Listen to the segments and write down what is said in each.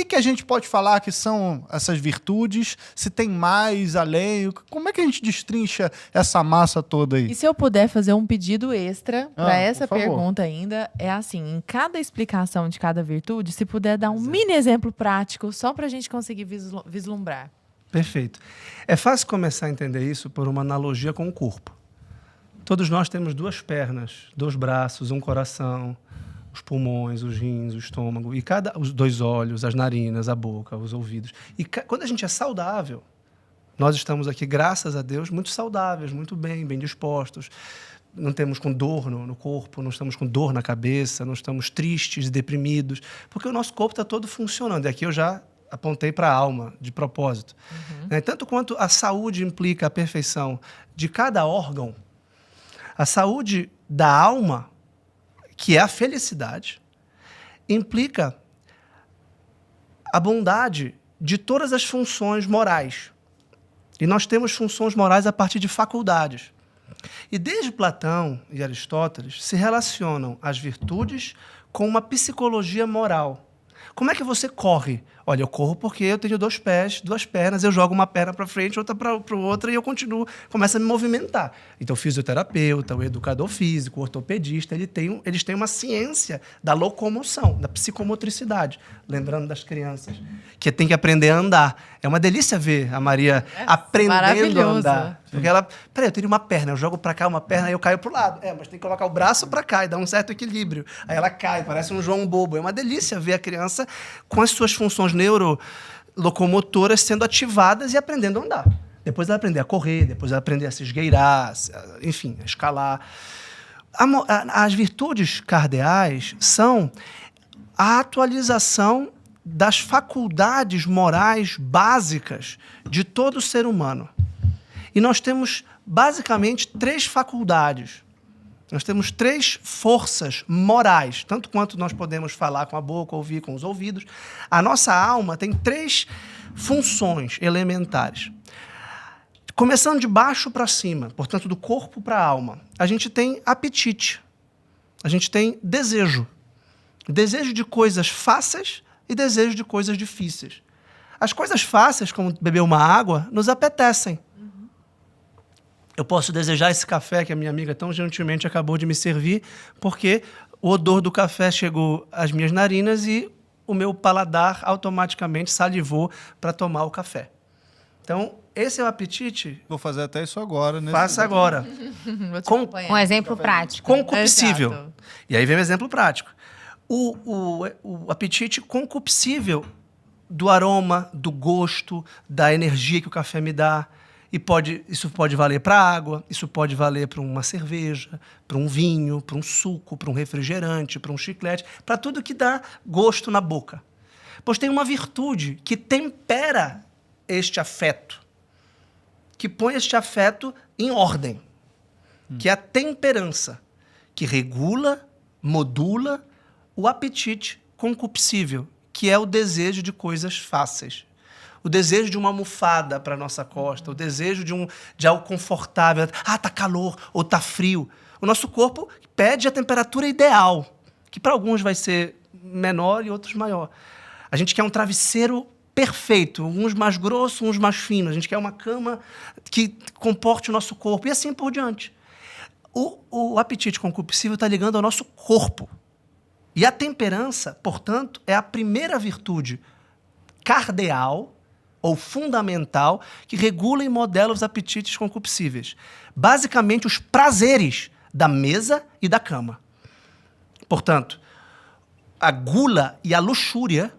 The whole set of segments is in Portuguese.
que a gente pode falar que são essas virtudes? Se tem mais além? Como é que a gente destrincha essa massa toda aí? E se eu puder fazer um pedido extra para essa por favor. pergunta ainda, é assim, em cada explicação de cada virtude, se puder dar um mini exemplo prático, só para a gente conseguir vislumbrar. Perfeito. É fácil começar a entender isso por uma analogia com o corpo. Todos nós temos 2 pernas, 2 braços, um coração, os pulmões, os rins, o estômago, e os 2 olhos, as narinas, a boca, os ouvidos. E quando a gente é saudável, nós estamos aqui, graças a Deus, muito saudáveis, muito bem dispostos. Não temos com dor no corpo, não estamos com dor na cabeça, não estamos tristes e deprimidos, porque o nosso corpo está todo funcionando. E aqui eu já apontei para a alma, de propósito. Tanto quanto a saúde implica a perfeição de cada órgão, a saúde da alma, que é a felicidade, implica a bondade de todas as funções morais. E nós temos funções morais a partir de faculdades. E desde Platão e Aristóteles se relacionam as virtudes com uma psicologia moral. Como é que você corre? Olha, eu corro porque eu tenho 2 pés, 2 pernas, eu jogo uma perna para frente, outra para outra e eu continuo, começo a me movimentar. Então, o fisioterapeuta, o educador físico, o ortopedista, eles têm uma ciência da locomoção, da psicomotricidade. Lembrando das crianças, que tem que aprender a andar. É uma delícia ver a Maria aprendendo a andar. Porque ela, peraí, eu tenho uma perna, eu jogo para cá uma perna e eu caio para o lado. Mas tem que colocar o braço para cá e dar um certo equilíbrio. Aí ela cai, parece um João Bobo. É uma delícia ver a criança com as suas funções neurolocomotoras sendo ativadas e aprendendo a andar. Depois ela aprender a correr, depois ela aprender a se esgueirar, enfim, a escalar. As virtudes cardeais são a atualização das faculdades morais básicas de todo ser humano. E nós temos, basicamente, 3 faculdades. Nós temos 3 forças morais, tanto quanto nós podemos falar com a boca, ouvir com os ouvidos. A nossa alma tem 3 funções elementares. Começando de baixo para cima, portanto, do corpo para a alma, a gente tem apetite, a gente tem desejo. Desejo de coisas fáceis e desejo de coisas difíceis. As coisas fáceis, como beber uma água, nos apetecem. Eu posso desejar esse café que a minha amiga tão gentilmente acabou de me servir, porque o odor do café chegou às minhas narinas e o meu paladar automaticamente salivou para tomar o café. Então, esse é o apetite. Vou fazer até isso agora. Faça agora. Um exemplo prático. Concupiscível. Exato. E aí vem o exemplo prático. O apetite concupiscível do aroma, do gosto, da energia que o café me dá. E isso pode valer para água, isso pode valer para uma cerveja, para um vinho, para um suco, para um refrigerante, para um chiclete, para tudo que dá gosto na boca. Pois tem uma virtude que tempera este afeto, que põe este afeto em ordem, que é a temperança, que regula, modula o apetite concupiscível, que é o desejo de coisas fáceis. O desejo de uma almofada para a nossa costa, o desejo de algo confortável. Tá calor ou tá frio. O nosso corpo pede a temperatura ideal, que para alguns vai ser menor e outros maior. A gente quer um travesseiro perfeito, uns mais grossos, uns mais finos. A gente quer uma cama que comporte o nosso corpo e assim por diante. O apetite concupiscível está ligando ao nosso corpo. E a temperança, portanto, é a primeira virtude cardeal ou fundamental que regula e modela os apetites concupiscíveis. Basicamente, os prazeres da mesa e da cama. Portanto, a gula e a luxúria,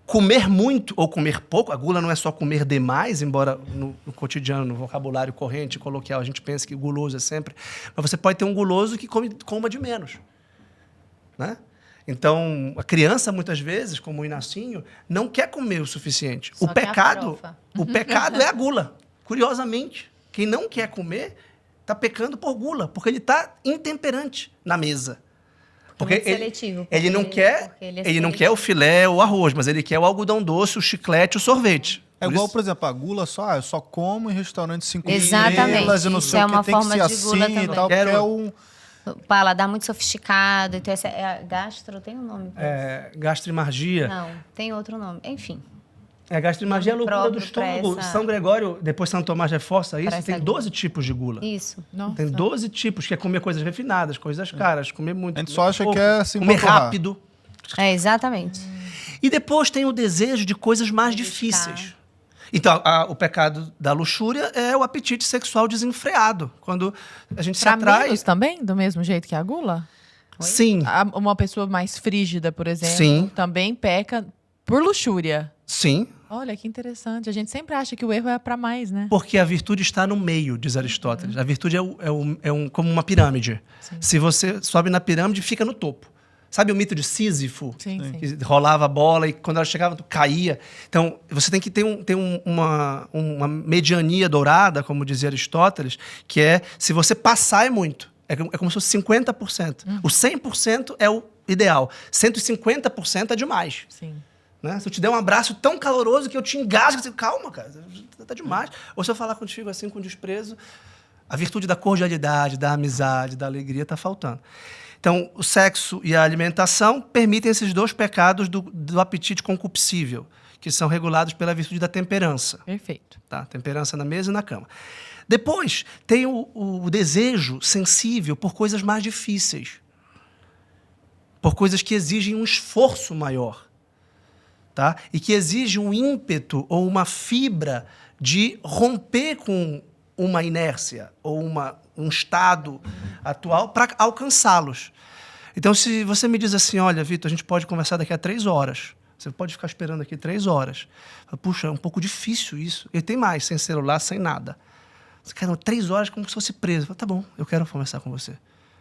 comer muito ou comer pouco, a gula não é só comer demais, embora no cotidiano, no vocabulário corrente, coloquial, a gente pensa que guloso é sempre, mas você pode ter um guloso que coma de menos, né? Então, a criança, muitas vezes, como o Inacinho, não quer comer o suficiente. Só O pecado é a gula. Curiosamente, quem não quer comer está pecando por gula, porque ele está intemperante na mesa. Porque ele não quer o filé ou o arroz, mas ele quer o algodão doce, o chiclete, o sorvete. É igual, por exemplo, a gula eu só como em restaurante 5 Exatamente. estrelas e não sei Isso é o que, uma tem que forma ser de gula assim também. e tal, porque é um... paladar muito sofisticado. Então, essa é a gastro, tem um nome? Gastrimargia. Não, tem outro nome. Enfim. Gastrimargia é a loucura do estômago. São Gregório, depois São Tomás reforça isso, tem 12 tipos de gula. Isso. Nossa. Tem 12 tipos, que é comer coisas refinadas, coisas caras, comer muito. A gente só acha que é assim, comer empurrar. rápido. Exatamente. E depois tem o desejo de coisas mais difíceis. Então, o pecado da luxúria é o apetite sexual desenfreado. Quando a gente se atrai... Menos também, do mesmo jeito que a gula? Sim. Uma pessoa mais frígida, por exemplo, Sim. também peca por luxúria. Sim. Olha, que interessante. A gente sempre acha que o erro é para mais, né? Porque a virtude está no meio, diz Aristóteles. A virtude como uma pirâmide. Sim. Se você sobe na pirâmide, fica no topo. Sabe o mito de Sísifo? Sim. Que rolava a bola e quando ela chegava, caía. Então, você tem que ter uma mediania dourada, como dizia Aristóteles, que é, se você passar é muito. É como se fosse 50%. O 100% é o ideal. 150% é demais. Sim. Né? Se eu te der um abraço tão caloroso que eu te engasgo, você, calma, cara, tá demais. Ou se eu falar contigo assim com desprezo, a virtude da cordialidade, da amizade, da alegria tá faltando. Então, o sexo e a alimentação permitem esses dois pecados do apetite concupiscível, que são regulados pela virtude da temperança. Perfeito. Tá? Temperança na mesa e na cama. Depois, tem o desejo sensível por coisas mais difíceis, por coisas que exigem um esforço maior. Tá? E que exige um ímpeto ou uma fibra de romper com uma inércia ou um estado atual para alcançá-los. Então, se você me diz assim, olha, Vitor, a gente pode conversar daqui a 3 horas. Você pode ficar esperando aqui 3 horas. Puxa, é um pouco difícil isso. E tem mais, sem celular, sem nada. Você quer 3 horas como se fosse preso. Tá bom, eu quero conversar com você.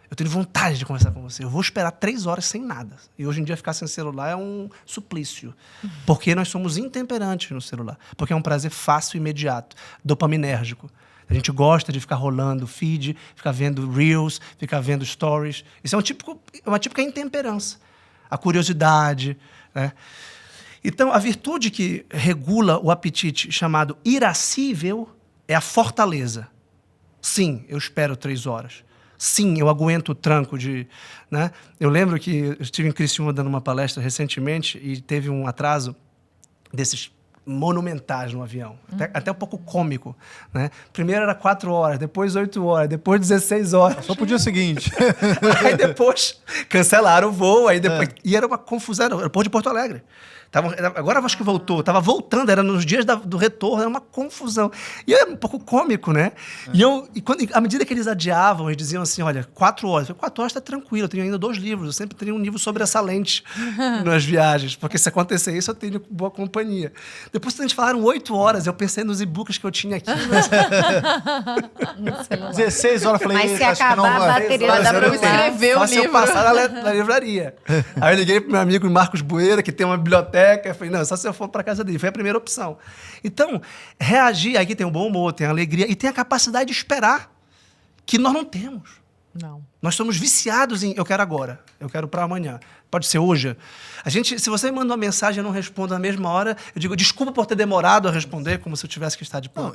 Eu tenho vontade de conversar com você. Eu vou esperar 3 horas sem nada. E hoje em dia ficar sem celular é um suplício. Porque nós somos intemperantes no celular. Porque é um prazer fácil e imediato, dopaminérgico. A gente gosta de ficar rolando feed, ficar vendo reels, ficar vendo stories. Isso é uma típica intemperança. A curiosidade, né? Então, a virtude que regula o apetite, chamado irascível, é a fortaleza. Sim, eu espero 3 horas. Sim, eu aguento o tranco de... Né? Eu lembro que eu estive em Criciúma dando uma palestra recentemente e teve um atraso desses monumentais no avião. Até um pouco cômico. Né? Primeiro era 4 horas, depois 8 horas, depois 16 horas. Só pro dia seguinte. Aí depois cancelaram o voo. Aí depois, e era uma confusão. Era o aeroporto de Porto Alegre. Agora acho que voltou. Estava voltando, era nos dias do retorno, era uma confusão. E era um pouco cômico, né? À medida que eles adiavam, eles diziam assim, olha, 4 horas. Eu falei, 4 horas está tranquilo, eu tenho ainda 2 livros. Eu sempre tenho um livro sobressalente nas viagens, porque se acontecer isso, eu tenho boa companhia. Depois, quando eles falaram 8 horas, eu pensei nos e-books que eu tinha aqui. 16 horas, eu falei, mas se acho que não acabar a vai. bateria Vai dar do pra eu celular. escrever o Só se eu livro. passar na livraria. Aí eu liguei pro meu amigo Marcos Bueira, que tem uma biblioteca. Eu falei, não, só se eu for para casa dele. Foi a primeira opção. Então, reagir, aqui tem o bom humor, tem a alegria e tem a capacidade de esperar, que nós não temos. Não. Nós somos viciados em eu quero agora, eu quero para amanhã. Pode ser hoje. Se você me manda uma mensagem e eu não respondo na mesma hora, eu digo desculpa por ter demorado a responder, como se eu tivesse que estar de plano.